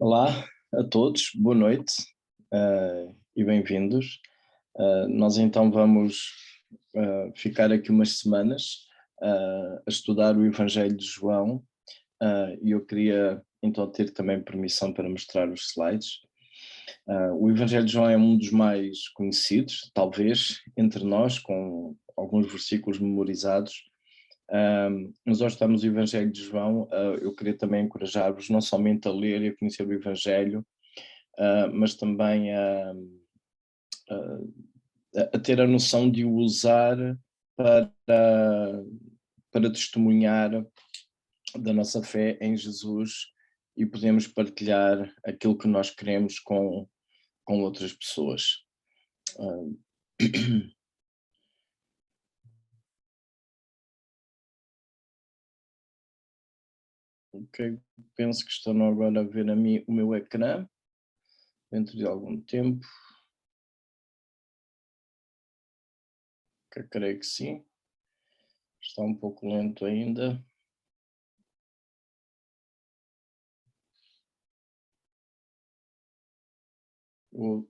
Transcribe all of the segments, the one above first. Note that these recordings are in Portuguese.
Olá a todos, boa noite e bem-vindos. Nós então vamos ficar aqui umas semanas a estudar o Evangelho de João e eu queria então ter também permissão para mostrar os slides. O Evangelho de João é um dos mais conhecidos, talvez, entre nós, com alguns versículos memorizados. Mas hoje estamos no Evangelho de João. Eu queria também encorajar-vos não somente a ler e a conhecer o Evangelho, mas também a ter a noção de o usar para, para testemunhar da nossa fé em Jesus e podemos partilhar aquilo que nós queremos com outras pessoas. Ok, penso que estão agora a ver o meu ecrã dentro de algum tempo. Creio que sim. Está um pouco lento ainda.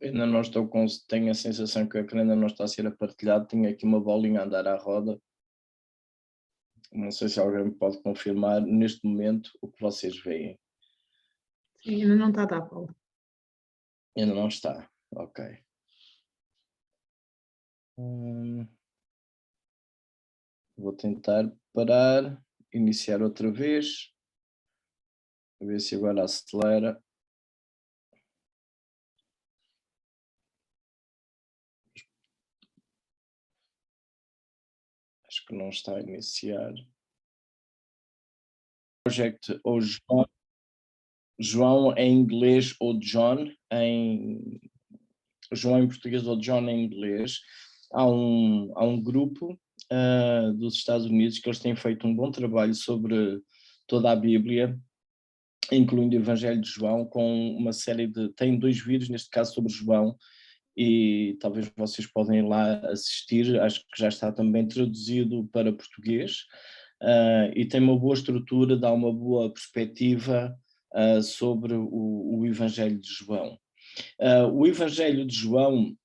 Ainda não estou com. Tenho a sensação que o ecrã ainda não está a ser partilhado. Tenho aqui uma bolinha a andar à roda. Não sei se alguém me pode confirmar neste momento o que vocês veem. Sim, ainda não está a dar, Paulo. Ainda não está. Ok. Vou tentar parar, iniciar outra vez. A ver se agora acelera. Acho que não está a iniciar. Project ou João em inglês ou John em João em português ou John em inglês. Há um grupo dos Estados Unidos que eles têm feito um bom trabalho sobre toda a Bíblia, incluindo o Evangelho de João, com uma série tem 2 vídeos, neste caso sobre João, e talvez vocês podem ir lá assistir, acho que já está também traduzido para português, e tem uma boa estrutura, dá uma boa perspectiva sobre o Evangelho de João. O Evangelho de João,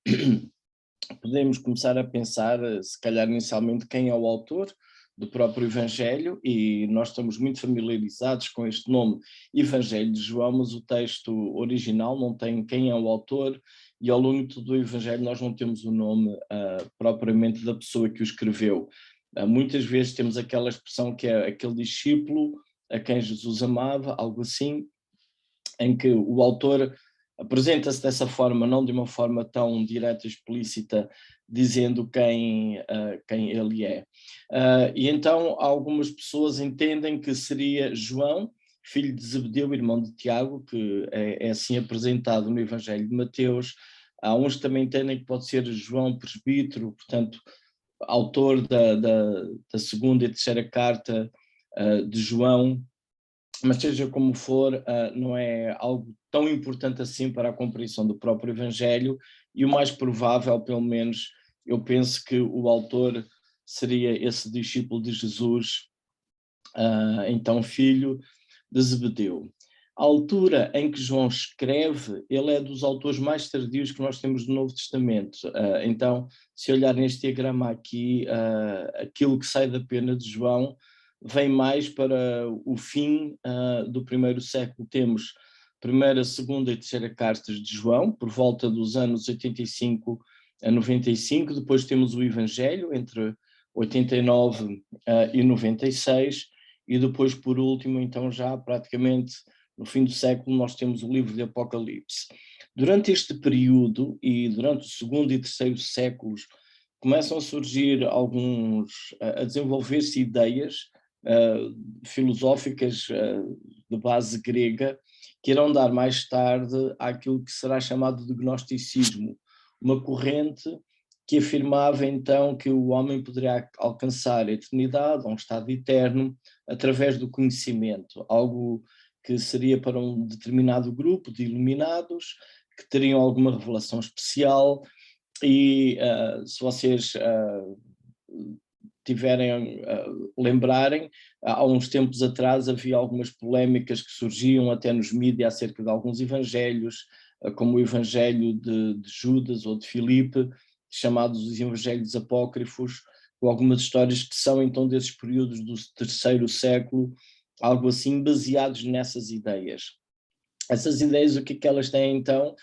podemos começar a pensar, se calhar inicialmente, quem é o autor do próprio Evangelho, e nós estamos muito familiarizados com este nome Evangelho de João, mas o texto original não tem quem é o autor, e ao longo de todo o Evangelho nós não temos o nome propriamente da pessoa que o escreveu. Muitas vezes temos aquela expressão que é aquele discípulo a quem Jesus amava, algo assim, em que o autor apresenta-se dessa forma, não de uma forma tão direta e explícita, dizendo quem ele é. E então algumas pessoas entendem que seria João, filho de Zebedeu, irmão de Tiago, que é assim apresentado no Evangelho de Mateus. Há uns que também entendem que pode ser João presbítero, portanto, autor da segunda e terceira carta de João. Mas seja como for, não é algo tão importante assim para a compreensão do próprio Evangelho, e o mais provável, pelo menos, eu penso que o autor seria esse discípulo de Jesus, então filho de Zebedeu. A altura em que João escreve, ele é dos autores mais tardios que nós temos do Novo Testamento. Então, se olhar neste diagrama aqui, aquilo que sai da pena de João vem mais para o fim do primeiro século. Temos primeira, segunda e terceira cartas de João, por volta dos anos 85 a 95, depois temos o Evangelho, entre 89 e 96, e depois, por último, então já praticamente no fim do século, nós temos o livro de Apocalipse. Durante este período, e durante o segundo e terceiro séculos, começam a surgir a desenvolver-se ideias filosóficas de base grega, que irão dar mais tarde àquilo que será chamado de gnosticismo, uma corrente que afirmava então que o homem poderia alcançar a eternidade, um estado eterno, através do conhecimento, algo que seria para um determinado grupo de iluminados, que teriam alguma revelação especial, e se vocês tiverem lembrarem, há uns tempos atrás havia algumas polémicas que surgiam até nos mídias acerca de alguns evangelhos, como o evangelho de Judas ou de Filipe, chamados os evangelhos apócrifos, com algumas histórias que são então desses períodos do terceiro século, algo assim, baseados nessas ideias. Essas ideias, o que é que elas têm então?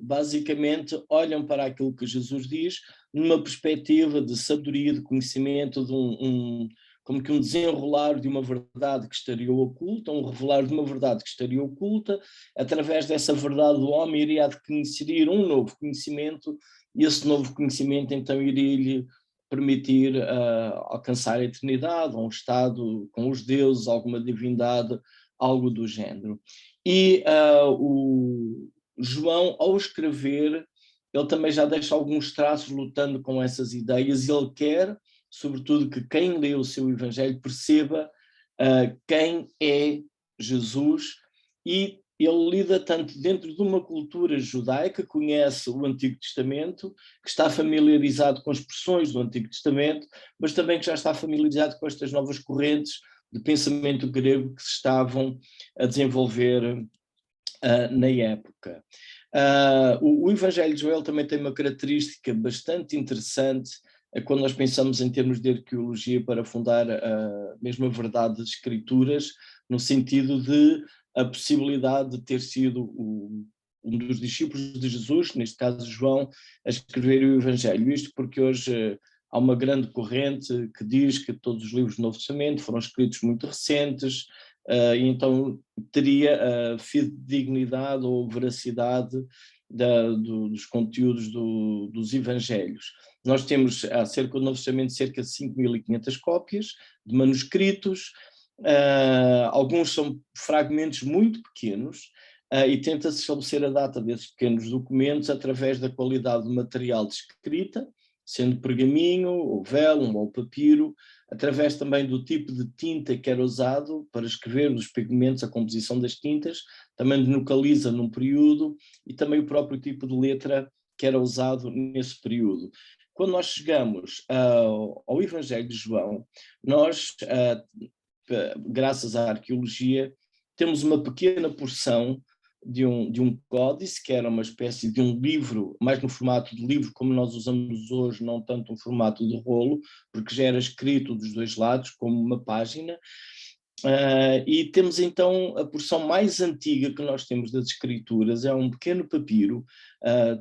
Basicamente olham para aquilo que Jesus diz numa perspectiva de sabedoria, de conhecimento, de como que um desenrolar de uma verdade que estaria oculta, um revelar de uma verdade que estaria oculta. Através dessa verdade o homem iria adquirir um novo conhecimento, e esse novo conhecimento então iria-lhe permitir alcançar a eternidade, um estado com os deuses, alguma divindade, algo do género. E o João, ao escrever, ele também já deixa alguns traços lutando com essas ideias, e ele quer, sobretudo, que quem lê o seu evangelho perceba quem é Jesus, e ele lida tanto dentro de uma cultura judaica, conhece o Antigo Testamento, que está familiarizado com expressões do Antigo Testamento, mas também que já está familiarizado com estas novas correntes de pensamento grego que se estavam a desenvolver na época. O Evangelho de Joel também tem uma característica bastante interessante quando nós pensamos em termos de arqueologia para fundar a mesma verdade das Escrituras, no sentido de a possibilidade de ter sido um dos discípulos de Jesus, neste caso João, a escrever o Evangelho. Isto porque hoje há uma grande corrente que diz que todos os livros do Novo Testamento foram escritos muito recentes, e então teria a fidedignidade ou veracidade dos conteúdos dos Evangelhos. Nós temos acerca do Novo Testamento cerca de 5.500 cópias de manuscritos, alguns são fragmentos muito pequenos, e tenta-se estabelecer a data desses pequenos documentos através da qualidade do material de escrita, sendo pergaminho, ou vellum, ou papiro, através também do tipo de tinta que era usado para escrever os pigmentos, a composição das tintas, também localiza num período, e também o próprio tipo de letra que era usado nesse período. Quando nós chegamos ao Evangelho de João, nós, graças à arqueologia, temos uma pequena porção de um códice, que era uma espécie de um livro, mais no formato de livro como nós usamos hoje, não tanto um formato de rolo, porque já era escrito dos dois lados, como uma página. E temos então a porção mais antiga que nós temos das escrituras, é um pequeno papiro,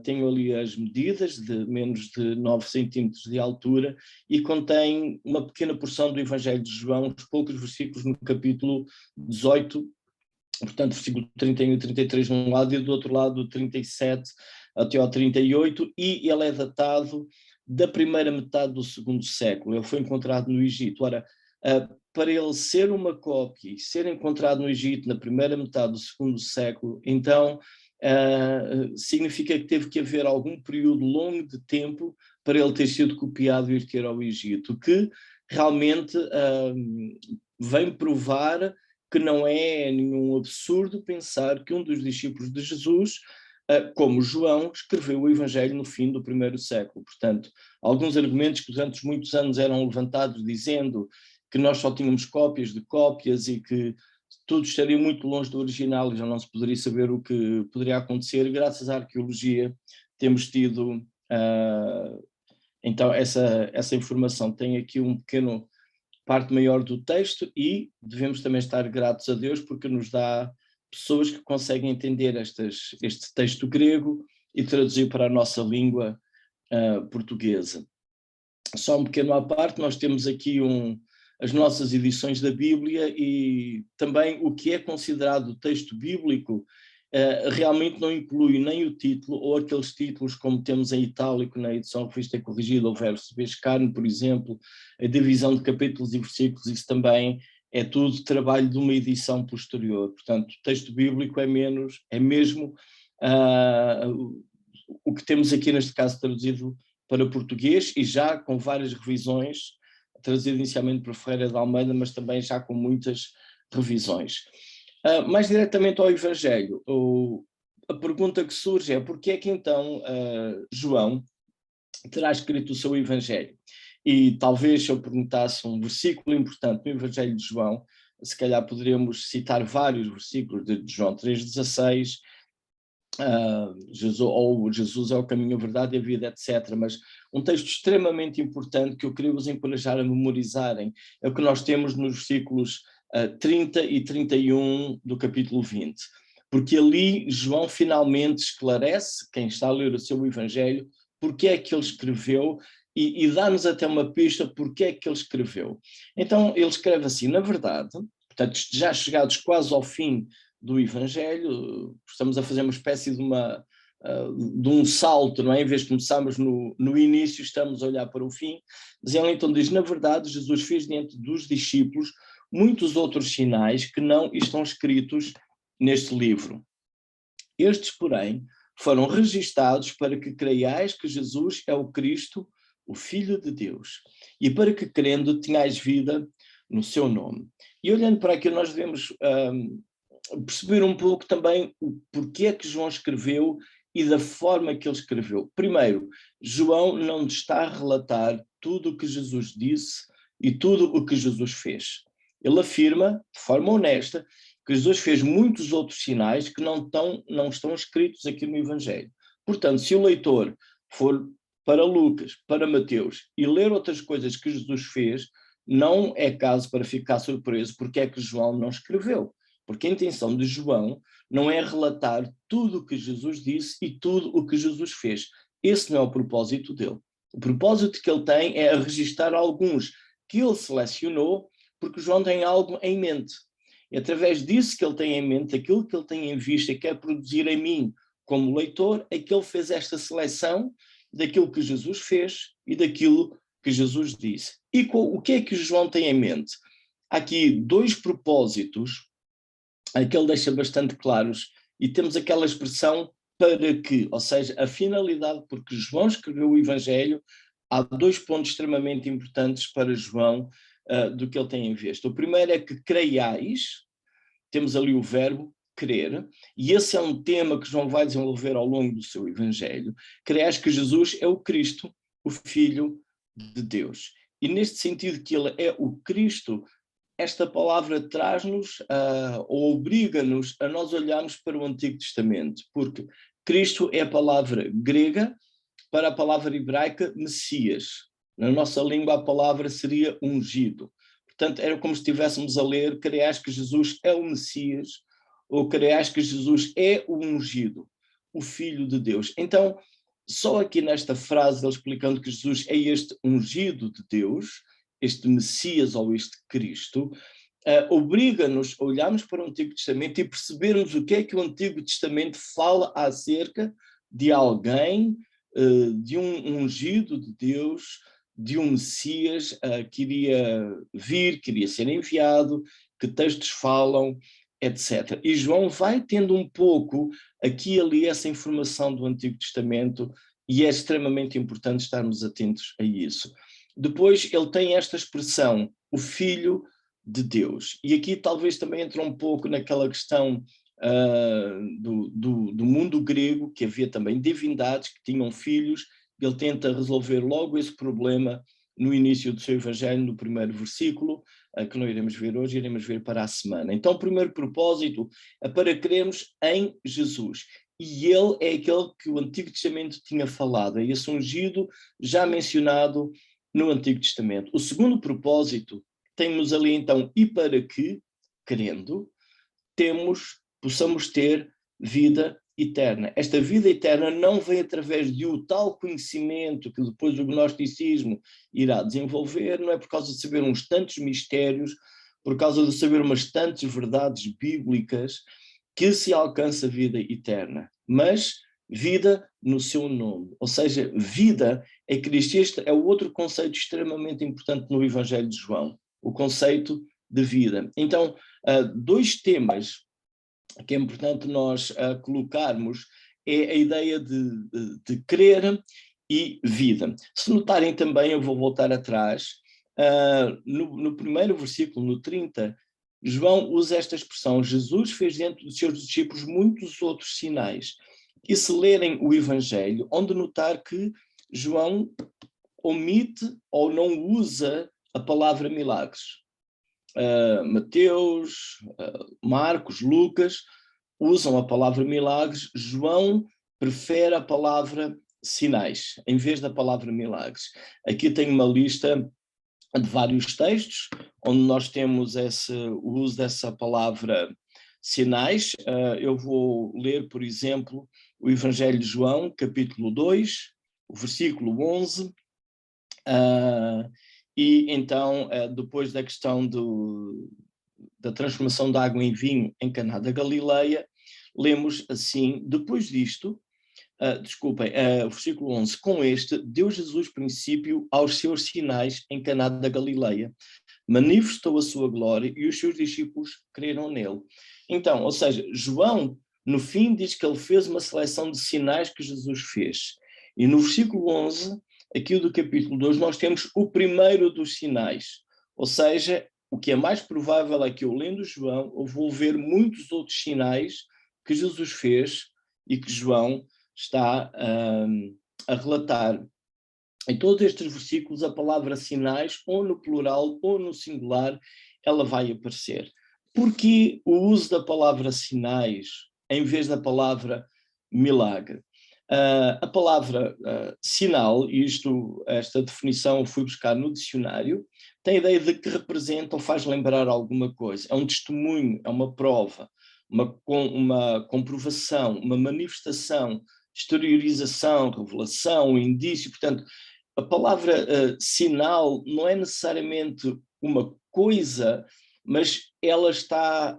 tenho ali as medidas, de menos de 9 centímetros de altura, e contém uma pequena porção do Evangelho de João, uns poucos versículos no capítulo 18, portanto, versículo 31 e 33 de um lado, e do outro lado, do 37 até ao 38, e ele é datado da primeira metade do segundo século. Ele foi encontrado no Egito. Ora, para ele ser uma cópia e ser encontrado no Egito na primeira metade do segundo século, então significa que teve que haver algum período longo de tempo para ele ter sido copiado e ir ter ao Egito, que realmente vem provar que não é nenhum absurdo pensar que um dos discípulos de Jesus, como João, escreveu o Evangelho no fim do primeiro século. Portanto, alguns argumentos que durante muitos anos eram levantados dizendo que nós só tínhamos cópias de cópias e que tudo estaria muito longe do original e já não se poderia saber o que poderia acontecer, graças à arqueologia temos tido então essa informação. Tem aqui um pequeno parte maior do texto, e devemos também estar gratos a Deus porque nos dá pessoas que conseguem entender este texto grego e traduzir para a nossa língua portuguesa. Só um pequeno à parte, nós temos aqui as nossas edições da Bíblia, e também o que é considerado texto bíblico realmente não inclui nem o título ou aqueles títulos como temos em itálico na edição Revista e Corrigida, ou verso Vescarne, por exemplo, a divisão de capítulos e versículos. Isso também é tudo trabalho de uma edição posterior. Portanto, o texto bíblico é mesmo o que temos aqui neste caso traduzido para português, e já com várias revisões, traduzido inicialmente por Ferreira de Almeida, mas também já com muitas revisões. Mais diretamente ao Evangelho, a pergunta que surge é: porque é que então João terá escrito o seu Evangelho? E talvez se eu perguntasse um versículo importante no Evangelho de João, se calhar poderíamos citar vários versículos de João 3,16, Jesus é o caminho, a verdade e a vida, etc. Mas um texto extremamente importante que eu queria vos encorajar a memorizarem é o que nós temos nos versículos 30 e 31 do capítulo 20. Porque ali João finalmente esclarece, quem está a ler o seu Evangelho, porque é que ele escreveu e dá-nos até uma pista porque é que ele escreveu. Então ele escreve assim, na verdade, portanto já chegados quase ao fim do Evangelho, estamos a fazer uma espécie de um salto, não é? Em vez de começarmos no início, estamos a olhar para o fim. Mas ele então diz, na verdade, Jesus fez diante dos discípulos muitos outros sinais que não estão escritos neste livro. Estes, porém, foram registados para que creiais que Jesus é o Cristo, o Filho de Deus, e para que, crendo, tenhais vida no seu nome. E olhando para aquilo, nós devemos perceber um pouco também o porquê é que João escreveu e da forma que ele escreveu. Primeiro, João não está a relatar tudo o que Jesus disse e tudo o que Jesus fez. Ele afirma, de forma honesta, que Jesus fez muitos outros sinais que não estão escritos aqui no Evangelho. Portanto, se o leitor for para Lucas, para Mateus, e ler outras coisas que Jesus fez, não é caso para ficar surpreso porque é que João não escreveu. Porque a intenção de João não é relatar tudo o que Jesus disse e tudo o que Jesus fez. Esse não é o propósito dele. O propósito que ele tem é registrar alguns que ele selecionou, porque João tem algo em mente. E através disso que ele tem em mente, aquilo que ele tem em vista e quer produzir em mim como leitor, é que ele fez esta seleção daquilo que Jesus fez e daquilo que Jesus disse. E o que é que João tem em mente? Há aqui dois propósitos que ele deixa bastante claros, e temos aquela expressão para que, ou seja, a finalidade, porque João escreveu o Evangelho, há dois pontos extremamente importantes para João do que ele tem em vista. O primeiro é que creiais, temos ali o verbo crer, e esse é um tema que João vai desenvolver ao longo do seu Evangelho. Creiais que Jesus é o Cristo, o Filho de Deus. E neste sentido que ele é o Cristo, esta palavra traz-nos ou obriga-nos a nós olharmos para o Antigo Testamento, porque Cristo é a palavra grega para a palavra hebraica Messias. Na nossa língua a palavra seria ungido. Portanto, era como se estivéssemos a ler, creiais que Jesus é o Messias, ou creiais que Jesus é o ungido, o Filho de Deus. Então, só aqui nesta frase, ele explicando que Jesus é este ungido de Deus, este Messias ou este Cristo, obriga-nos a olharmos para o Antigo Testamento e percebermos o que é que o Antigo Testamento fala acerca de alguém, de um ungido de Deus, de um Messias que iria vir, que iria ser enviado, que textos falam, etc. E João vai tendo um pouco aqui e ali essa informação do Antigo Testamento e é extremamente importante estarmos atentos a isso. Depois ele tem esta expressão, o Filho de Deus. E aqui talvez também entra um pouco naquela questão do mundo grego, que havia também divindades que tinham filhos. Ele tenta resolver logo esse problema no início do seu Evangelho, no primeiro versículo, que não iremos ver hoje, iremos ver para a semana. Então o primeiro propósito é para crermos em Jesus. E ele é aquele que o Antigo Testamento tinha falado, é esse ungido já mencionado no Antigo Testamento. O segundo propósito, temos ali então, e para que, crendo, possamos ter vida eterna. Esta vida eterna não vem através de um tal conhecimento que depois o gnosticismo irá desenvolver, não é por causa de saber uns tantos mistérios, por causa de saber umas tantas verdades bíblicas que se alcança a vida eterna, mas vida no seu nome, ou seja, vida é Cristo. Este é o outro conceito extremamente importante no Evangelho de João, o conceito de vida. Então, dois temas que é importante nós colocarmos é a ideia de crer e vida. Se notarem também, eu vou voltar atrás, no primeiro versículo, no 30, João usa esta expressão, Jesus fez diante dos seus discípulos muitos outros sinais. E se lerem o Evangelho, onde notar que João omite ou não usa a palavra milagres. Mateus, Marcos, Lucas usam a palavra milagres. João prefere a palavra sinais em vez da palavra milagres. Aqui tenho uma lista de vários textos onde nós temos o uso dessa palavra sinais. Eu vou ler, por exemplo, o Evangelho de João, capítulo 2, o versículo 11, e então, depois da questão da transformação da água em vinho em Caná da Galileia, lemos assim: depois disto, o versículo 11, com este, deu Jesus princípio aos seus sinais em Caná da Galileia, manifestou a sua glória e os seus discípulos creram nele. Então, ou seja, João, no fim, diz que ele fez uma seleção de sinais que Jesus fez. E no versículo 11, aqui do capítulo 2, nós temos o primeiro dos sinais. Ou seja, o que é mais provável é que eu, lendo João, eu vou ver muitos outros sinais que Jesus fez e que João está a relatar. Em todos estes versículos, a palavra sinais, ou no plural ou no singular, ela vai aparecer. Porquê o uso da palavra sinais em vez da palavra milagre? A palavra sinal, e esta definição eu fui buscar no dicionário, tem a ideia de que representa ou faz lembrar alguma coisa. É um testemunho, é uma prova, uma comprovação, uma manifestação, exteriorização, revelação, indício. Portanto, a palavra sinal não é necessariamente uma coisa, mas ela está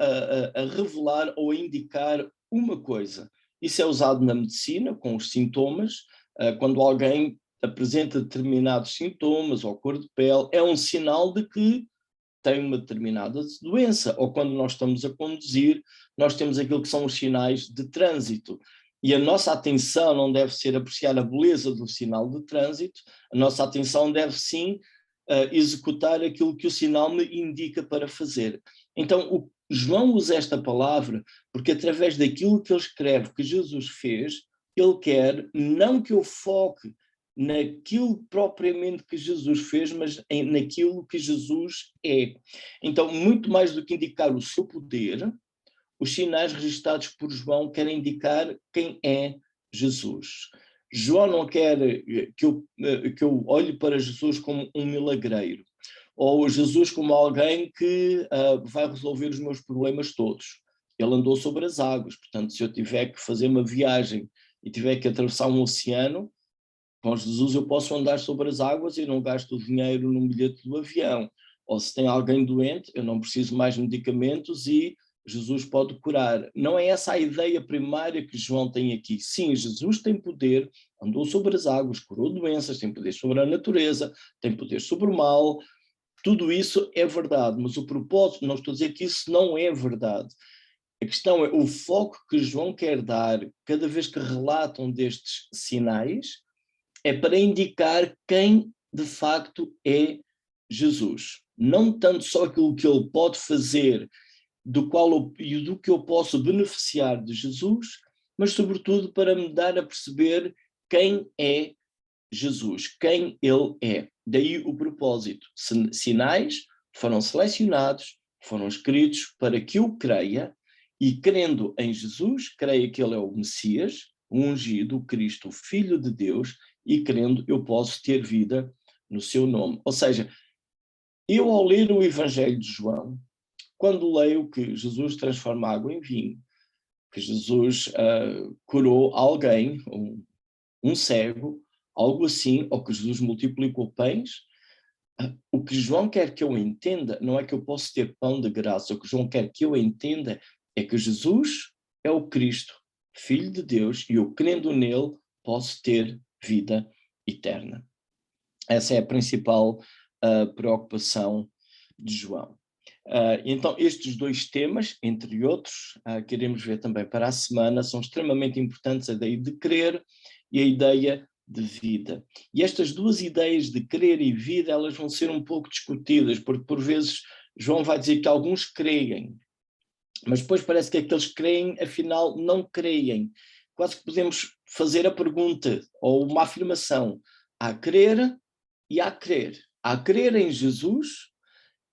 a revelar ou a indicar uma coisa. Isso é usado na medicina, com os sintomas. Quando alguém apresenta determinados sintomas ou cor de pele, é um sinal de que tem uma determinada doença. Ou quando nós estamos a conduzir, nós temos aquilo que são os sinais de trânsito. E a nossa atenção não deve ser apreciar a beleza do sinal de trânsito, a nossa atenção deve sim executar aquilo que o sinal me indica para fazer. Então, o João usa esta palavra porque através daquilo que ele escreve que Jesus fez, ele quer não que eu foque naquilo propriamente que Jesus fez, mas naquilo que Jesus é. Então, muito mais do que indicar o seu poder, os sinais registados por João querem indicar quem é Jesus. João não quer que eu olhe para Jesus como um milagreiro, ou Jesus como alguém que vai resolver os meus problemas todos. Ele andou sobre as águas, portanto, se eu tiver que fazer uma viagem e tiver que atravessar um oceano, com Jesus eu posso andar sobre as águas e não gasto dinheiro num bilhete do avião. Ou se tem alguém doente, eu não preciso mais medicamentos e Jesus pode curar. Não é essa a ideia primária que João tem aqui. Sim, Jesus tem poder, andou sobre as águas, curou doenças, tem poder sobre a natureza, tem poder sobre o mal. Tudo isso é verdade, mas o propósito, não estou a dizer que isso não é verdade. A questão é o foco que João quer dar cada vez que relatam destes sinais, é para indicar quem de facto é Jesus. Não tanto só aquilo que ele pode fazer, do que eu posso beneficiar de Jesus, mas sobretudo para me dar a perceber quem é Jesus, quem ele é. Daí o propósito. Sinais foram selecionados, foram escritos para que eu creia, e crendo em Jesus, creia que ele é o Messias, o ungido, o Cristo, o Filho de Deus, e crendo eu posso ter vida no seu nome. Ou seja, eu ao ler o Evangelho de João, quando leio que Jesus transforma água em vinho, que Jesus curou alguém, um cego, algo assim, ou que Jesus multiplicou pães, o que João quer que eu entenda não é que eu posso ter pão de graça, o que João quer que eu entenda é que Jesus é o Cristo, Filho de Deus, e eu crendo nele posso ter vida eterna. Essa é a principal preocupação de João. Então, estes dois temas, entre outros, que iremos ver também para a semana, são extremamente importantes, a ideia de crer e a ideia de vida. E estas duas ideias de crer e vida, elas vão ser um pouco discutidas, porque por vezes João vai dizer que alguns creem, mas depois parece que aqueles que creem, afinal, não creem. Quase que podemos fazer a pergunta, ou uma afirmação: há crer e há crer. Há crer em Jesus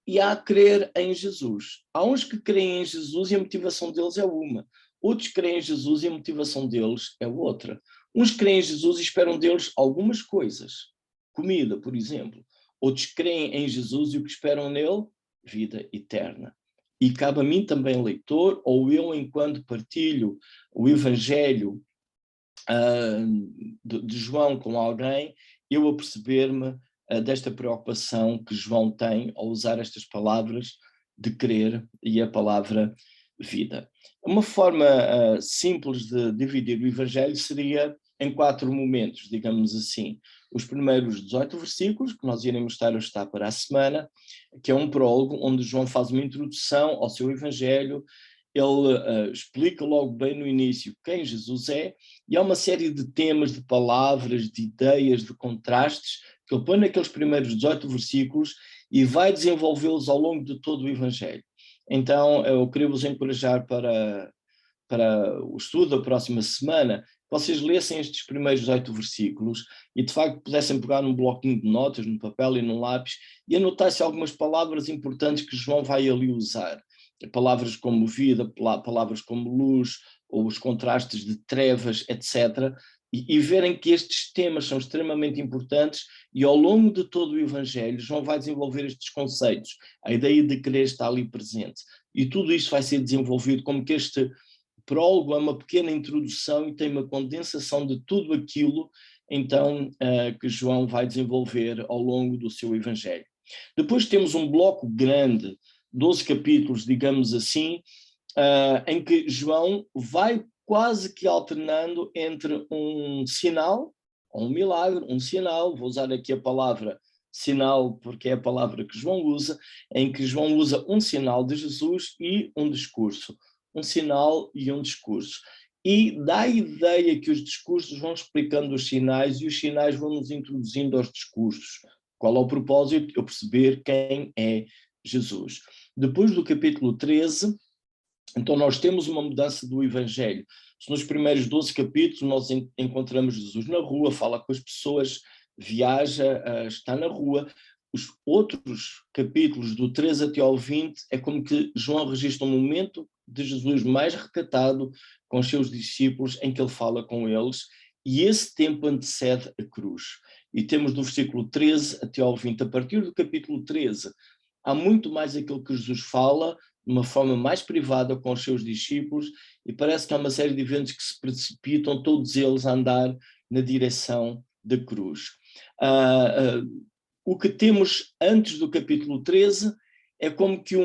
e há crer em Jesus. Há uns que creem em Jesus e a motivação deles é uma. Outros creem em Jesus e a motivação deles é outra. Uns creem em Jesus e esperam deles algumas coisas. Comida, por exemplo. Outros creem em Jesus e o que esperam nele? Vida eterna. E cabe a mim também, leitor, ou eu, enquanto partilho o Evangelho de João com alguém, eu a perceber-me desta preocupação que João tem ao usar estas palavras de crer e a palavra vida. Uma forma simples de dividir o Evangelho seria em 4 momentos, digamos assim. Os primeiros 18 versículos, que nós iremos estar a estudar para a semana, que é um prólogo onde João faz uma introdução ao seu Evangelho. Ele explica logo bem no início quem Jesus é, e há uma série de temas, de palavras, de ideias, de contrastes, que ele põe naqueles primeiros 18 versículos e vai desenvolvê-los ao longo de todo o Evangelho. Então, eu queria vos encorajar para o estudo da próxima semana, vocês lessem estes primeiros 18 versículos e de facto pudessem pegar num bloquinho de notas, num papel e num lápis e anotassem algumas palavras importantes que João vai ali usar. Palavras como vida, palavras como luz, ou os contrastes de trevas, etc. E verem que estes temas são extremamente importantes e ao longo de todo o Evangelho João vai desenvolver estes conceitos. A ideia de querer está ali presente. E tudo isto vai ser desenvolvido como que este prólogo é uma pequena introdução e tem uma condensação de tudo aquilo, então, que João vai desenvolver ao longo do seu Evangelho. Depois temos um bloco grande, 12 capítulos, digamos assim, em que João vai quase que alternando entre um sinal, um milagre, um sinal, vou usar aqui a palavra sinal porque é a palavra que João usa, em que João usa um sinal de Jesus e um discurso. Um sinal e um discurso. E dá a ideia que os discursos vão explicando os sinais e os sinais vão nos introduzindo aos discursos. Qual é o propósito? Eu perceber quem é Jesus. Depois do capítulo 13, então nós temos uma mudança do Evangelho. Se nos primeiros 12 capítulos nós encontramos Jesus na rua, fala com as pessoas, viaja, está na rua. Os outros capítulos, do 13 até ao 20, é como que João registra um momento de Jesus mais recatado com os seus discípulos, em que ele fala com eles, e esse tempo antecede a cruz. E temos do versículo 13 até ao 20. A partir do capítulo 13, há muito mais aquilo que Jesus fala, de uma forma mais privada com os seus discípulos, e parece que há uma série de eventos que se precipitam, todos eles a andar na direção da cruz. O que temos antes do capítulo 13 é como que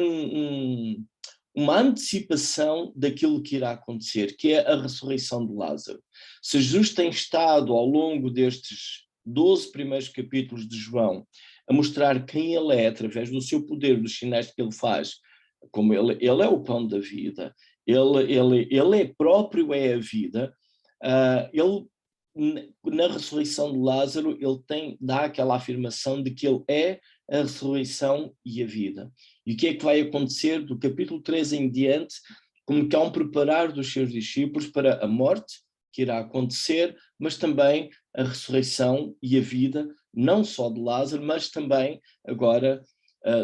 uma antecipação daquilo que irá acontecer, que é a ressurreição de Lázaro. Se Jesus tem estado ao longo destes 12 primeiros capítulos de João a mostrar quem ele é através do seu poder, dos sinais que ele faz, como ele é o pão da vida, ele é próprio, é a vida, ele na ressurreição de Lázaro, ele dá aquela afirmação de que ele é a ressurreição e a vida. E o que é que vai acontecer do capítulo 13 em diante, como que há um preparar dos seus discípulos para a morte, que irá acontecer, mas também a ressurreição e a vida, não só de Lázaro, mas também agora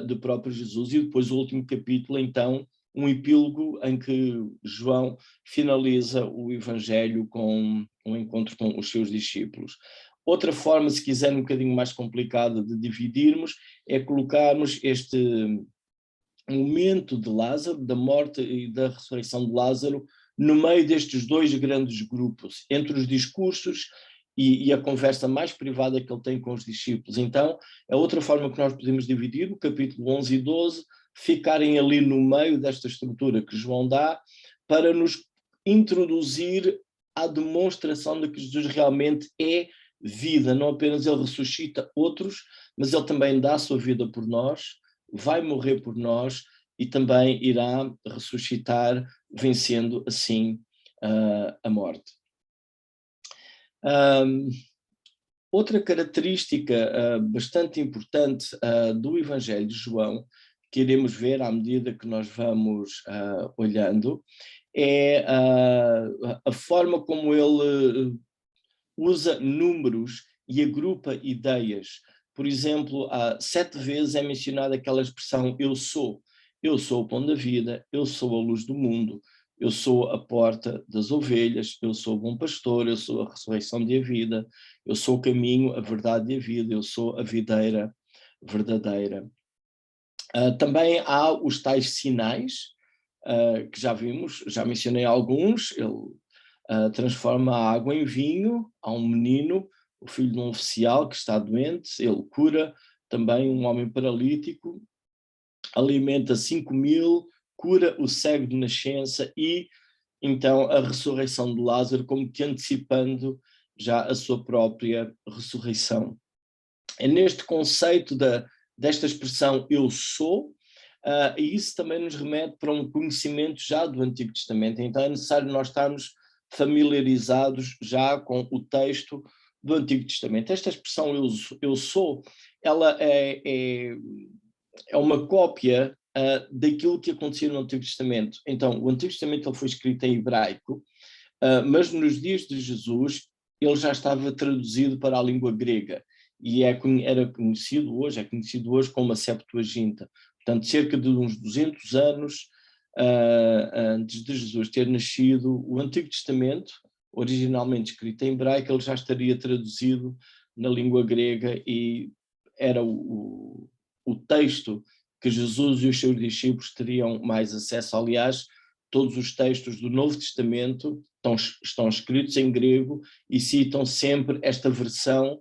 do próprio Jesus. E depois o último capítulo, então, um epílogo em que João finaliza o Evangelho com um encontro com os seus discípulos. Outra forma, se quiser, um bocadinho mais complicada de dividirmos, é colocarmos este momento de Lázaro, da morte e da ressurreição de Lázaro, no meio destes dois grandes grupos, entre os discursos e a conversa mais privada que ele tem com os discípulos. Então, é outra forma que nós podemos dividir, o capítulo 11 e 12, ficarem ali no meio desta estrutura que João dá, para nos introduzir à demonstração de que Jesus realmente é vida, não apenas ele ressuscita outros, mas ele também dá a sua vida por nós, vai morrer por nós e também irá ressuscitar, vencendo assim a morte. Outra característica bastante importante do Evangelho de João, que iremos ver à medida que nós vamos olhando, é a forma como ele usa números e agrupa ideias. por exemplo, 7 vezes é mencionada aquela expressão eu sou o pão da vida, eu sou a luz do mundo, eu sou a porta das ovelhas, eu sou o bom pastor, eu sou a ressurreição e a vida, eu sou o caminho, a verdade e a vida, eu sou a videira verdadeira. Também há os tais sinais, que já vimos, já mencionei alguns. Ele transforma a água em vinho, há um menino, o filho de um oficial que está doente, ele cura também um homem paralítico, alimenta 5.000, cura o cego de nascença e então a ressurreição de Lázaro, como que antecipando já a sua própria ressurreição. É neste conceito desta expressão eu sou, e isso também nos remete para um conhecimento já do Antigo Testamento. Então é necessário nós estarmos familiarizados já com o texto do Antigo Testamento. Esta expressão eu sou, ela é uma cópia daquilo que acontecia no Antigo Testamento. Então o Antigo Testamento ele foi escrito em hebraico, mas nos dias de Jesus ele já estava traduzido para a língua grega e é conhecido hoje como a Septuaginta. Portanto, cerca de uns 200 anos antes de Jesus ter nascido, o Antigo Testamento, originalmente escrito em hebraico, ele já estaria traduzido na língua grega e era o texto que Jesus e os seus discípulos teriam mais acesso. Aliás, todos os textos do Novo Testamento estão escritos em grego e citam sempre esta versão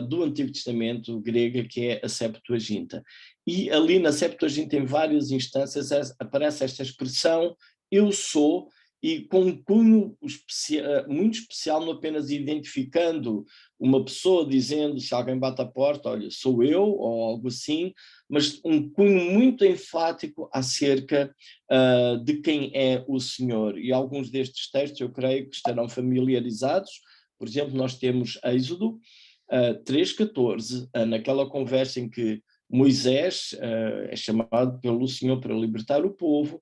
do Antigo Testamento grega, que é a Septuaginta. E ali na Septuaginta, em várias instâncias, aparece esta expressão eu sou, e com um cunho muito especial, não apenas identificando uma pessoa dizendo, se alguém bate a porta, olha, sou eu, ou algo assim, mas um cunho muito enfático acerca de quem é o Senhor. E alguns destes textos eu creio que estarão familiarizados. Por exemplo, nós temos Êxodo 3:14, naquela conversa em que Moisés é chamado pelo Senhor para libertar o povo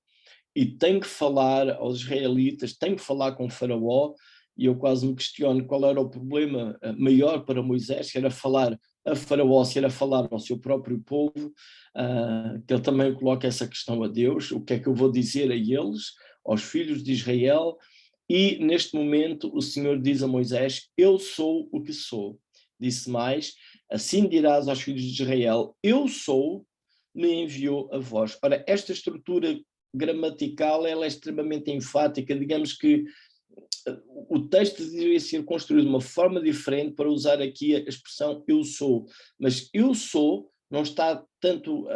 e tem que falar aos israelitas, tem que falar com Faraó, e eu quase me questiono qual era o problema maior para Moisés, se era falar a Faraó, se era falar ao seu próprio povo, que ele também coloca essa questão a Deus, o que é que eu vou dizer a eles, aos filhos de Israel, e neste momento o Senhor diz a Moisés, eu sou o que sou. Disse mais, assim dirás aos filhos de Israel, eu sou, me enviou a vós. Ora, esta estrutura gramatical ela é extremamente enfática, digamos que o texto deveria ser construído de uma forma diferente para usar aqui a expressão eu sou, mas eu sou não está tanto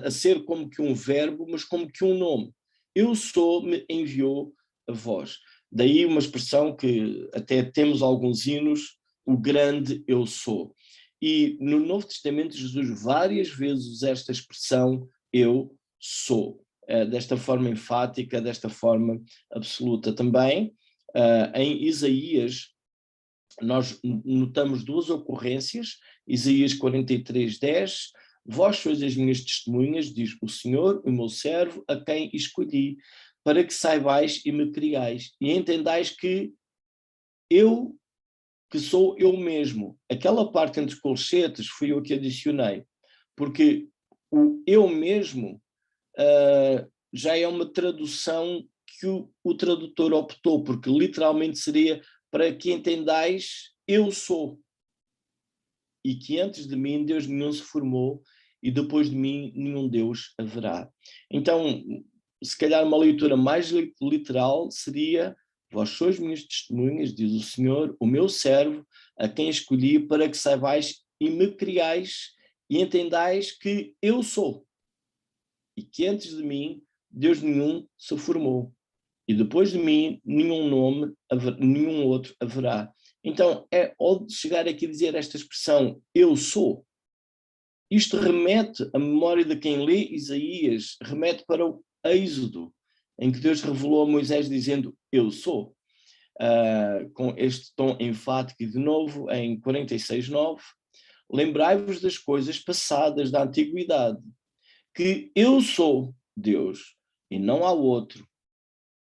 a ser como que um verbo, mas como que um nome. Eu sou, me enviou a vós. Daí uma expressão que até temos alguns hinos, o grande eu sou. E no Novo Testamento Jesus várias vezes usa esta expressão eu sou, desta forma enfática, desta forma absoluta. Também em Isaías nós notamos duas ocorrências, Isaías 43:10, vós sois as minhas testemunhas, diz o Senhor, o meu servo, a quem escolhi, para que saibais e me criais, e entendais que eu, que sou eu mesmo. Aquela parte entre colchetes fui eu que adicionei, porque o eu mesmo já é uma tradução que o tradutor optou, porque literalmente seria para que entendais eu sou, e que antes de mim Deus nenhum se formou, e depois de mim nenhum Deus haverá. Então, se calhar uma leitura mais literal seria, vós sois minhas testemunhas, diz o Senhor, o meu servo, a quem escolhi para que saibais e me criais e entendais que eu sou, e que antes de mim Deus nenhum se formou, e depois de mim nenhum outro haverá. Então, ao chegar aqui a dizer esta expressão, eu sou, isto remete, a memória de quem lê Isaías, remete para o Êxodo, em que Deus revelou a Moisés dizendo, eu sou, com este tom enfático, e de novo em 46:9, lembrai-vos das coisas passadas da antiguidade, que eu sou Deus e não há outro.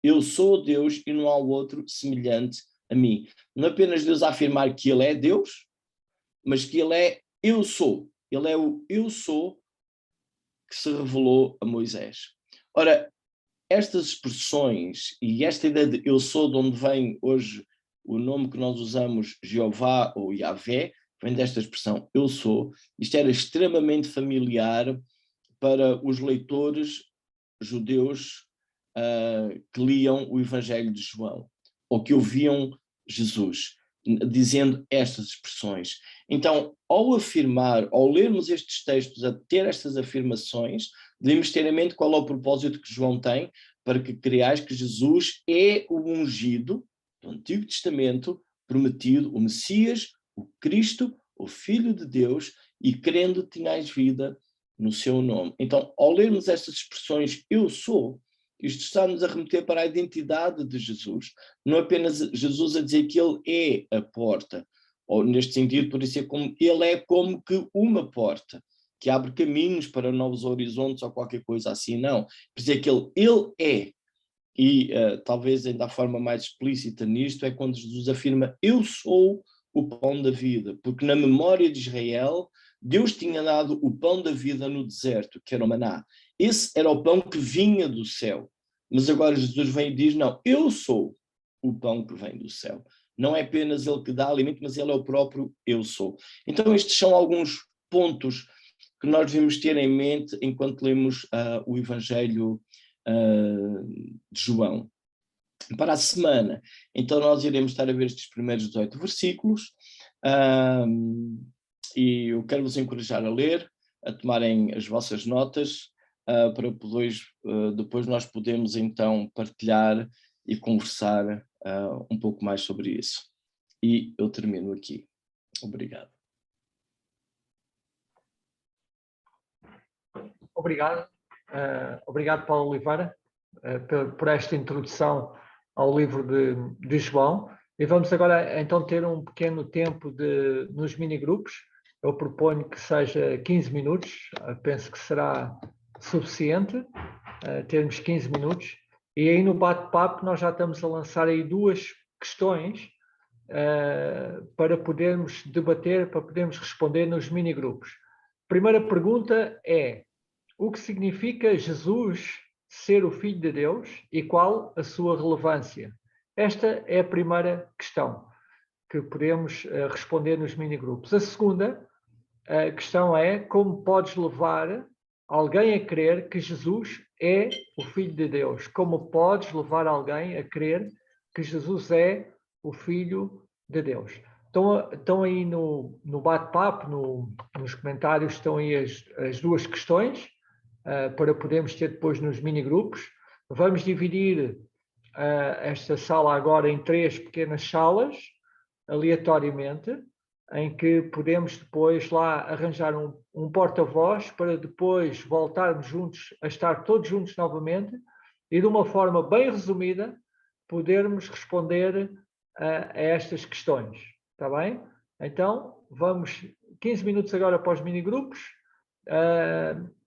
Eu sou Deus e não há outro semelhante a mim. Não apenas Deus a afirmar que Ele é Deus, mas que Ele é eu sou. Ele é o eu sou que se revelou a Moisés. Ora, estas expressões e esta ideia de eu sou, de onde vem hoje o nome que nós usamos, Jeová ou Yahvé, vem desta expressão eu sou. Isto era extremamente familiar para os leitores judeus que liam o Evangelho de João, ou que ouviam Jesus, dizendo estas expressões. Então, ao afirmar, ao lermos estes textos, a ter estas afirmações, devemos ter em mente qual é o propósito que João tem, para que creais que Jesus é o ungido do Antigo Testamento, prometido, o Messias, o Cristo, o Filho de Deus, e crendo tenhais vida no seu nome. Então, ao lermos estas expressões, eu sou, isto está-nos a remeter para a identidade de Jesus, não apenas Jesus a dizer que ele é a porta, ou neste sentido, por isso ele é como que uma porta, que abre caminhos para novos horizontes ou qualquer coisa assim, não. Por dizer que ele é, e talvez ainda a forma mais explícita nisto é quando Jesus afirma, eu sou o pão da vida, porque na memória de Israel, Deus tinha dado o pão da vida no deserto, que era o maná. Esse era o pão que vinha do céu. Mas agora Jesus vem e diz, não, eu sou o pão que vem do céu. Não é apenas ele que dá alimento, mas ele é o próprio eu sou. Então estes são alguns pontos que nós devemos ter em mente enquanto lemos o Evangelho de João. Para a semana, então nós iremos estar a ver estes primeiros 18 versículos, e eu quero vos encorajar a ler, a tomarem as vossas notas, para depois nós podemos então partilhar e conversar um pouco mais sobre isso. E eu termino aqui. Obrigado. Obrigado. Obrigado, Paulo Oliveira, por esta introdução ao livro de João. E vamos agora então ter um pequeno tempo nos minigrupos. Eu proponho que seja 15 minutos, penso que será suficiente termos 15 minutos. E aí no bate-papo nós já estamos a lançar aí duas questões para podermos debater, para podermos responder nos minigrupos. Primeira pergunta é: o que significa Jesus ser o Filho de Deus e qual a sua relevância? Esta é a primeira questão que podemos responder nos minigrupos. A segunda questão é: como podes levar alguém a crer que Jesus é o Filho de Deus? Como podes levar alguém a crer que Jesus é o Filho de Deus? Estão aí no bate-papo, nos comentários, estão aí as duas questões para podermos ter depois nos minigrupos. Vamos dividir esta sala agora em 3 pequenas salas, aleatoriamente, em que podemos depois lá arranjar um porta-voz para depois voltarmos juntos, a estar todos juntos novamente e de uma forma bem resumida podermos responder a estas questões. Está bem? Então, vamos 15 minutos agora para os minigrupos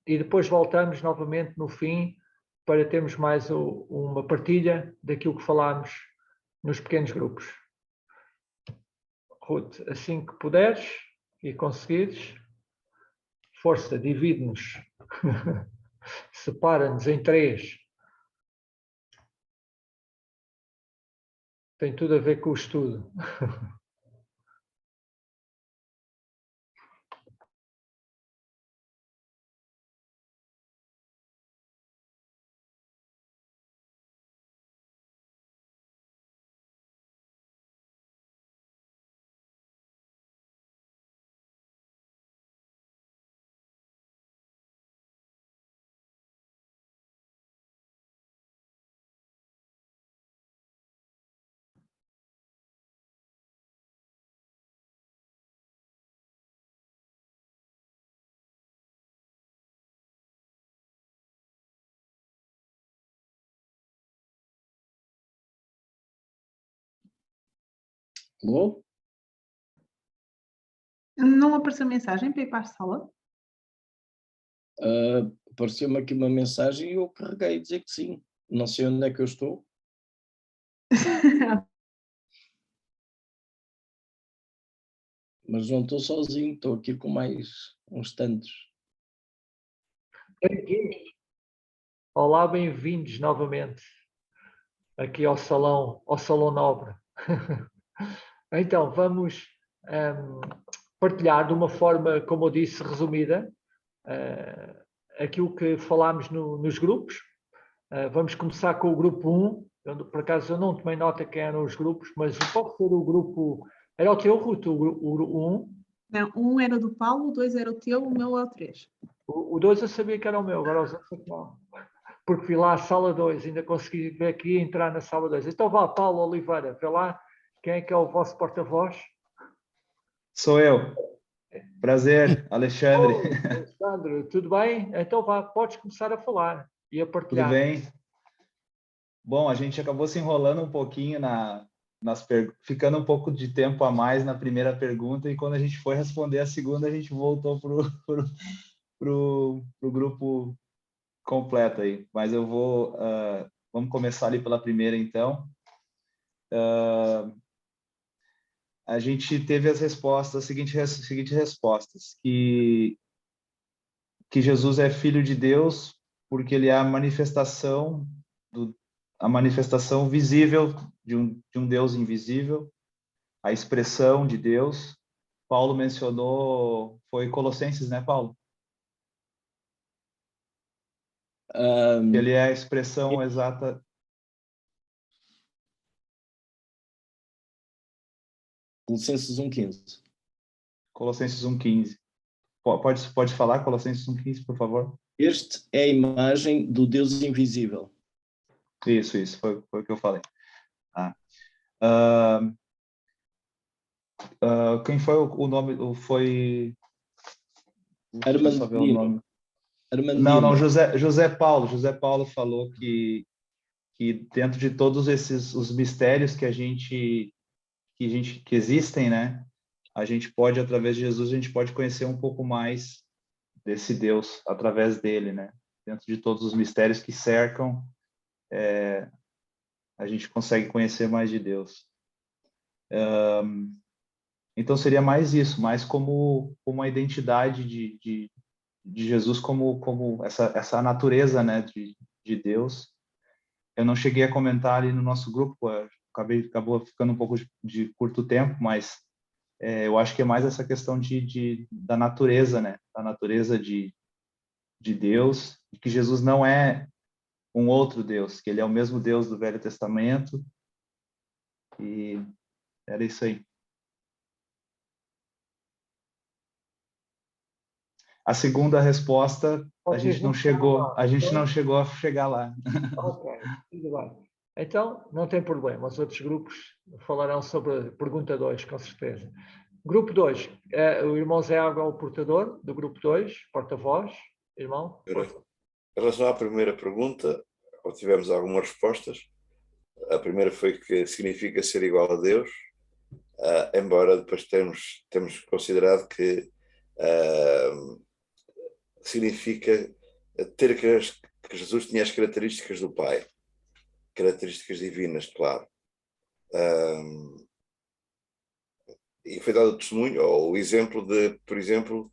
e depois voltamos novamente no fim para termos mais uma partilha daquilo que falámos nos pequenos grupos. Ruth, assim que puderes e conseguires, força, divide-nos, separa-nos em 3. Tem tudo a ver com o estudo. Alô? Não apareceu mensagem para ir para a sala? Apareceu-me aqui uma mensagem e eu carreguei a dizer que sim. Não sei onde é que eu estou. Mas não estou sozinho, estou aqui com mais uns tantos. Bem-vindos. Olá, bem-vindos novamente aqui ao Salão Nobre. Então, vamos partilhar de uma forma, como eu disse, resumida, aquilo que falámos nos grupos. Vamos começar com o grupo 1. Por acaso eu não tomei nota quem eram os grupos, mas pode ser o grupo... Era o teu, Ruth, o 1? Não, 1 era do Paulo, o 2 era o teu, o meu é o 3. O 2 eu sabia que era o meu, agora os outros não. Porque vi lá a sala 2, ainda consegui ver aqui e entrar na sala 2. Então vá, Paulo Oliveira, vê lá quem é que é o vosso porta-voz. Sou eu. Prazer, Alexandre. Alexandre, tudo bem? Então vá, podes começar a falar e a Tudo partilhar. bem? Bom, a gente acabou se enrolando um pouquinho ficando um pouco de tempo a mais na primeira pergunta, e quando a gente foi responder a segunda, a gente voltou pro grupo completo aí. Mas vamos começar ali pela primeira, então. A gente teve as respostas, as seguintes respostas, que Jesus é filho de Deus porque ele é a manifestação visível de um Deus invisível, a expressão de Deus. Paulo mencionou, foi Colossenses, né, Paulo? Ele é a expressão exata. Colossenses 1,15. Colossenses 1,15. Pode falar Colossenses 1,15, por favor? Este é a imagem do Deus invisível. Isso, foi o que eu falei. Quem foi o nome? Foi... Armandino. Não, José Paulo. José Paulo falou que dentro de todos os mistérios que existem, né? A gente pode, através de Jesus, a gente pode conhecer um pouco mais desse Deus através dele, né? Dentro de todos os mistérios que cercam, a gente consegue conhecer mais de Deus. Então seria mais isso, mais como a identidade de Jesus, como essa natureza, né, de Deus. Eu não cheguei a comentar ali no nosso grupo, acabou ficando um pouco de curto tempo, mas eu acho que é mais essa questão da natureza, né? Da natureza de Deus, e que Jesus não é um outro Deus, que ele é o mesmo Deus do Velho Testamento, e era isso aí. A segunda resposta, a gente não chegou a chegar lá. Ok, tudo bem. Então, não tem problema, os outros grupos falarão sobre a pergunta 2, com certeza. Grupo 2, o irmão Zé Água é o portador do grupo 2, porta-voz. Irmão? Em relação à primeira pergunta, obtivemos algumas respostas. A primeira foi que significa ser igual a Deus, embora depois temos considerado que significa que Jesus tinha as características do Pai, características divinas, claro. E foi dado o testemunho, ou o exemplo de, por exemplo,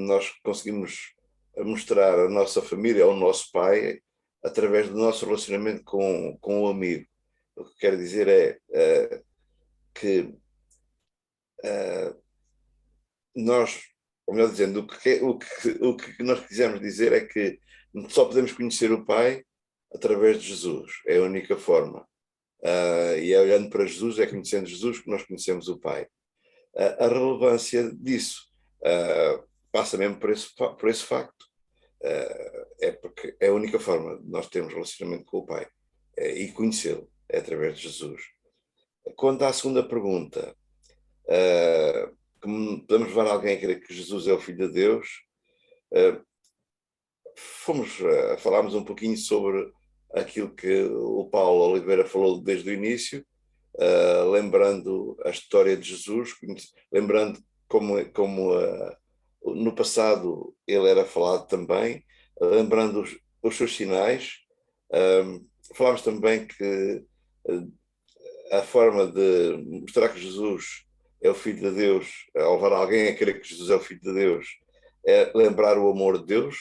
nós conseguimos mostrar a nossa família ao nosso pai através do nosso relacionamento com o amigo. O que quero dizer é que nós, ou melhor dizendo, o que nós quisemos dizer é que só podemos conhecer o Pai através de Jesus, é a única forma. E é olhando para Jesus, é conhecendo Jesus que nós conhecemos o Pai. A relevância disso passa mesmo por esse facto. É porque é a única forma de nós termos relacionamento com o Pai e conhecê-lo, é através de Jesus. Quanto à segunda pergunta, como podemos levar alguém a crer que Jesus é o Filho de Deus, falámos um pouquinho sobre aquilo que o Paulo Oliveira falou desde o início, lembrando a história de Jesus, lembrando como no passado ele era falado também, lembrando os seus sinais. Falámos também que a forma de mostrar que Jesus é o Filho de Deus, ao levar alguém a crer que Jesus é o Filho de Deus, é lembrar o amor de Deus,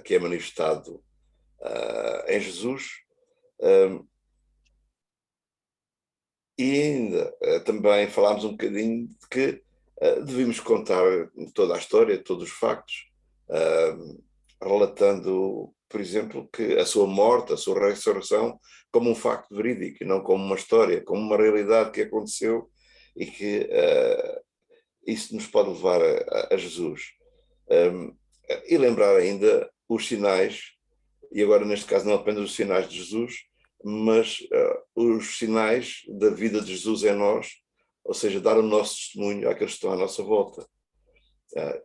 que é manifestado em Jesus. E ainda também falámos um bocadinho de que devíamos contar toda a história, todos os factos, relatando, por exemplo, que a sua morte, a sua ressurreição, como um facto verídico, e não como uma história, como uma realidade que aconteceu e que isso nos pode levar a Jesus. E lembrar ainda os sinais, e agora neste caso não apenas os sinais de Jesus, mas os sinais da vida de Jesus em nós, ou seja, dar o nosso testemunho àqueles que estão à nossa volta.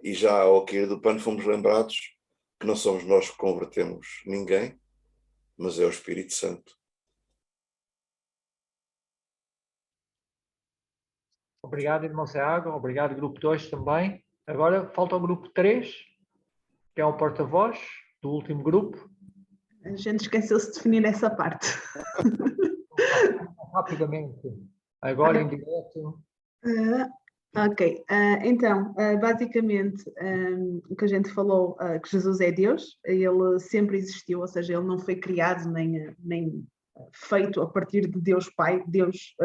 E já ao cair do pano fomos lembrados que não somos nós que convertemos ninguém, mas é o Espírito Santo. Obrigado, irmão Seago. Obrigado, grupo 2 também. Agora falta o grupo 3, que é o porta-voz do último grupo. A gente esqueceu-se de definir essa parte. Rapidamente, agora em direto. Ok, então, basicamente, o que a gente falou, que Jesus é Deus, ele sempre existiu, ou seja, ele não foi criado nem feito a partir de Deus Pai.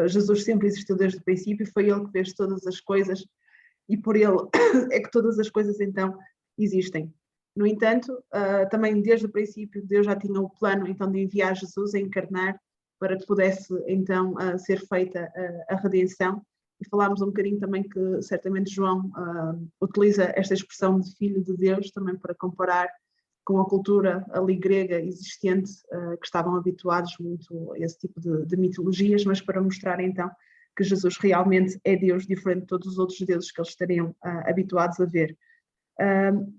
Jesus sempre existiu desde o princípio, foi ele que fez todas as coisas e por ele é que todas as coisas então existem. No entanto, também desde o princípio Deus já tinha o plano então de enviar Jesus a encarnar para que pudesse então ser feita a redenção. E falámos um bocadinho também que certamente João utiliza esta expressão de filho de Deus também para comparar com a cultura ali grega existente, que estavam habituados muito a esse tipo de mitologias, mas para mostrar então que Jesus realmente é Deus, diferente de todos os outros deuses que eles estariam habituados a ver.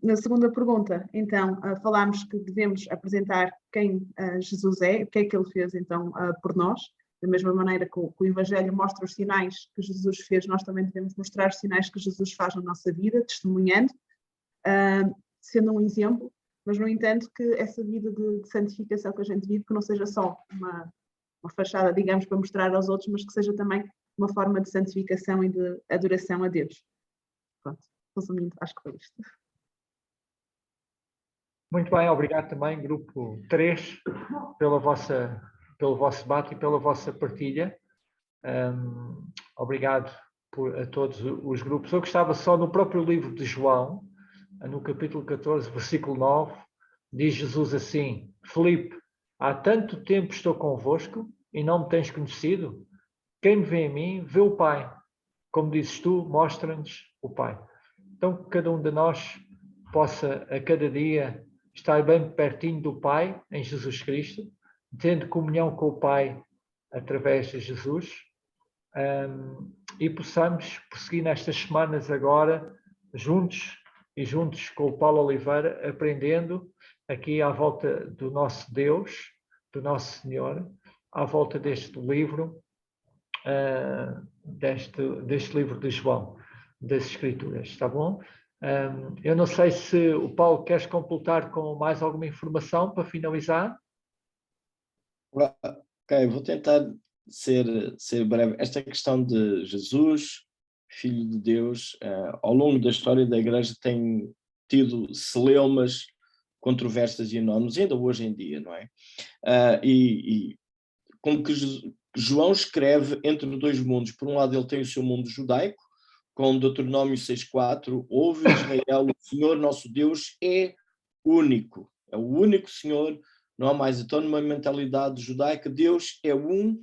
Na segunda pergunta, então, falámos que devemos apresentar quem Jesus é, o que é que ele fez então por nós. Da mesma maneira que o Evangelho mostra os sinais que Jesus fez, nós também devemos mostrar os sinais que Jesus faz na nossa vida, testemunhando, sendo um exemplo, mas no entanto que essa vida de santificação que a gente vive, que não seja só uma fachada, digamos, para mostrar aos outros, mas que seja também uma forma de santificação e de adoração a Deus. Pronto, resumindo, acho que foi isto. Muito bem, obrigado também, grupo 3, pelo vosso debate e pela vossa partilha. Obrigado a todos os grupos. Eu gostava só no próprio livro de João, no capítulo 14, versículo 9, diz Jesus assim: Filipe, há tanto tempo estou convosco e não me tens conhecido? Quem me vê a mim, vê o Pai. Como dizes tu, mostra-nos o Pai. Então, que cada um de nós possa, a cada dia, estar bem pertinho do Pai, em Jesus Cristo, tendo comunhão com o Pai através de Jesus, e possamos prosseguir nestas semanas agora, juntos com o Paulo Oliveira, aprendendo aqui à volta do nosso Deus, do nosso Senhor, à volta deste livro, deste livro de João, das Escrituras, está bom? Eu não sei se o Paulo queres completar com mais alguma informação para finalizar. Ok, vou tentar ser breve. Esta questão de Jesus, Filho de Deus, ao longo da história da Igreja tem tido celeumas, controvérsias enormes, ainda hoje em dia, não é? E como que João escreve entre dois mundos. Por um lado ele tem o seu mundo judaico, com Deuteronômio 6,4, ouve Israel, o Senhor nosso Deus é único Senhor, não há mais. Então numa mentalidade judaica, Deus é um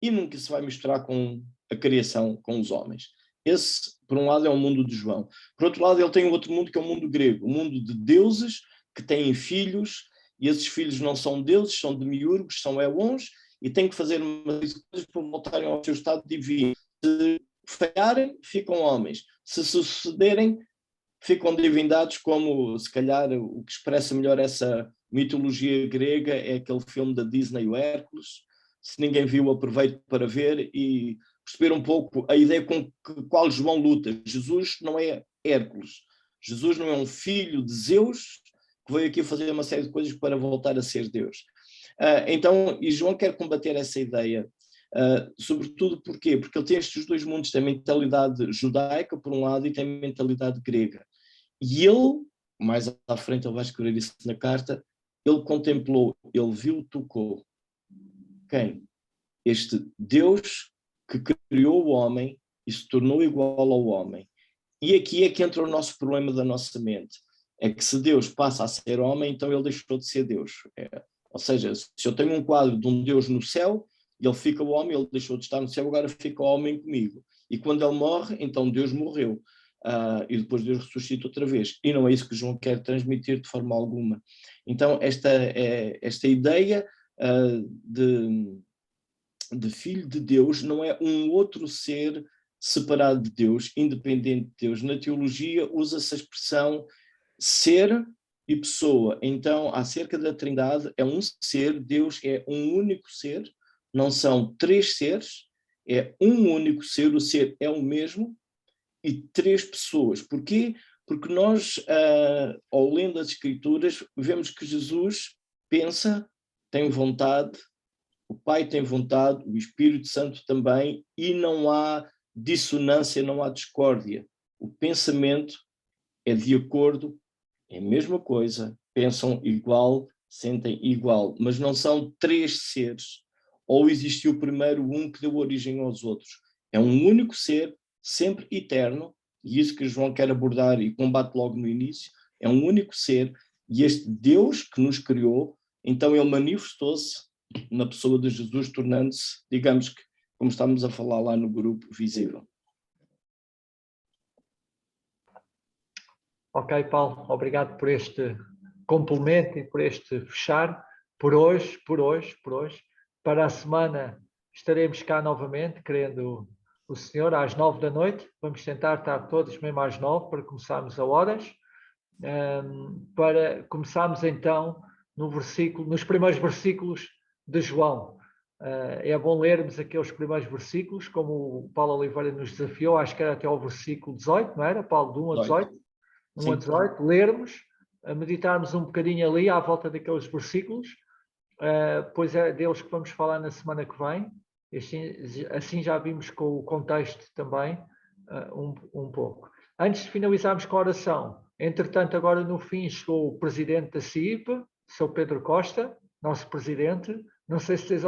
e nunca se vai misturar com a criação, com os homens. Esse, por um lado, é o mundo de João. Por outro lado, ele tem outro mundo que é o mundo grego, o mundo de deuses que têm filhos, e esses filhos não são deuses, são demiurgos, são éons, e têm que fazer umas coisas para voltarem ao seu estado divino. Se falharem, ficam homens. Se sucederem, ficam divindades, como se calhar o que expressa melhor essa mitologia grega é aquele filme da Disney, o Hércules. Se ninguém viu, aproveito para ver e perceber um pouco a ideia com qual João luta. Jesus não é Hércules. Jesus não é um filho de Zeus que veio aqui fazer uma série de coisas para voltar a ser Deus. Então, e João quer combater essa ideia Sobretudo porquê? Porque ele tem estes dois mundos, tem a mentalidade judaica, por um lado, e tem a mentalidade grega. E ele, mais à frente, ele vai escrever isso na carta, ele contemplou, ele viu, tocou. Quem? Este Deus que criou o homem e se tornou igual ao homem. E aqui é que entra o nosso problema da nossa mente. É que se Deus passa a ser homem, então ele deixou de ser Deus. Ou seja, se eu tenho um quadro de um Deus no céu, ele fica o homem, ele deixou de estar no céu, agora fica o homem comigo. E quando ele morre, então Deus morreu. E depois Deus ressuscita outra vez. E não é isso que João quer transmitir de forma alguma. Então, esta ideia de filho de Deus não é um outro ser separado de Deus, independente de Deus. Na teologia usa-se a expressão ser e pessoa. Então, acerca da Trindade, é um ser, Deus é um único ser, não são três seres, é um único ser, o ser é o mesmo, e três pessoas. Porquê? Porque nós, ao lendo as Escrituras, vemos que Jesus pensa, tem vontade, o Pai tem vontade, o Espírito Santo também, e não há dissonância, não há discórdia. O pensamento é de acordo, é a mesma coisa, pensam igual, sentem igual, mas não são três seres. Ou existiu primeiro um que deu origem aos outros. É um único ser, sempre eterno, e isso que João quer abordar e combate logo no início, é um único ser, e este Deus que nos criou, então ele manifestou-se na pessoa de Jesus, tornando-se, digamos que, como estamos a falar lá no grupo, visível. Ok, Paulo, obrigado por este complemento e por este fechar. Por hoje. Para a semana estaremos cá novamente, querendo o Senhor, às 9 da noite. Vamos tentar estar todos mesmo às 9 para começarmos a horas. Para começarmos então nos primeiros versículos de João. É bom lermos aqueles primeiros versículos, como o Paulo Oliveira nos desafiou, acho que era até ao versículo 18, não era, Paulo? De 1 a 18? 1 a 18, lermos, meditarmos um bocadinho ali à volta daqueles versículos, pois é deles que vamos falar na semana que vem. Assim já vimos com o contexto também um pouco. Antes de finalizarmos com a oração, entretanto, agora no fim chegou o presidente da CIP, Sr. Pedro Costa, nosso presidente. Não sei se tens